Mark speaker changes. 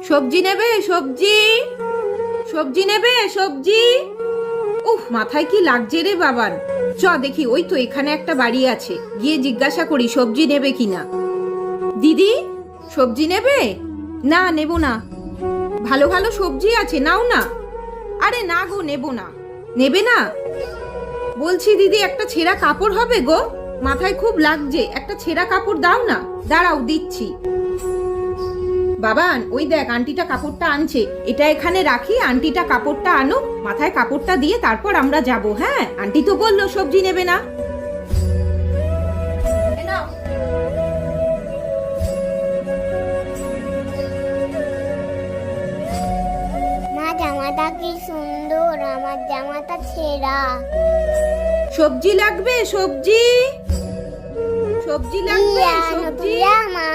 Speaker 1: সবজি নেবে? সবজি সবজি নেবে? সবজি। উফ, মাথায় কি লাগছে রে বাবান। চ দেখি, ওই তো এখানে একটা বাড়ি আছে, গিয়ে জিজ্ঞাসা করি সবজি নেবে কিনা। দিদি, সবজি নেবে? না, নেব না। ভালো ভালো সবজি আছে, নাও না। আরে না গো, নেব না। নেবে না? বলছি দিদি, একটা ছেঁড়া কাপড় হবে গো, মাথায় খুব লাগছে, একটা ছেঁড়া কাপড় দাও না। দাঁড়াও, দিচ্ছি। বাবান, ওই দেখ আন্টিটা কাপড়টা আনছে, এটা এখানে রাখি, আন্টিটা কাপড়টা আনো, মাথায় কাপড়টা দিয়ে তারপর আমরা যাব। হ্যাঁ, আন্টি তো বললো সবজি নেবে না। এ নাও।
Speaker 2: মা, জামাটা কি সুন্দর, আমার জামাটা ছেঁড়া।
Speaker 1: সবজি লাগবে? সবজি সবজি
Speaker 2: কি
Speaker 1: লাগবে?
Speaker 2: আনো
Speaker 1: সবজি।
Speaker 2: প্রিয়া মা?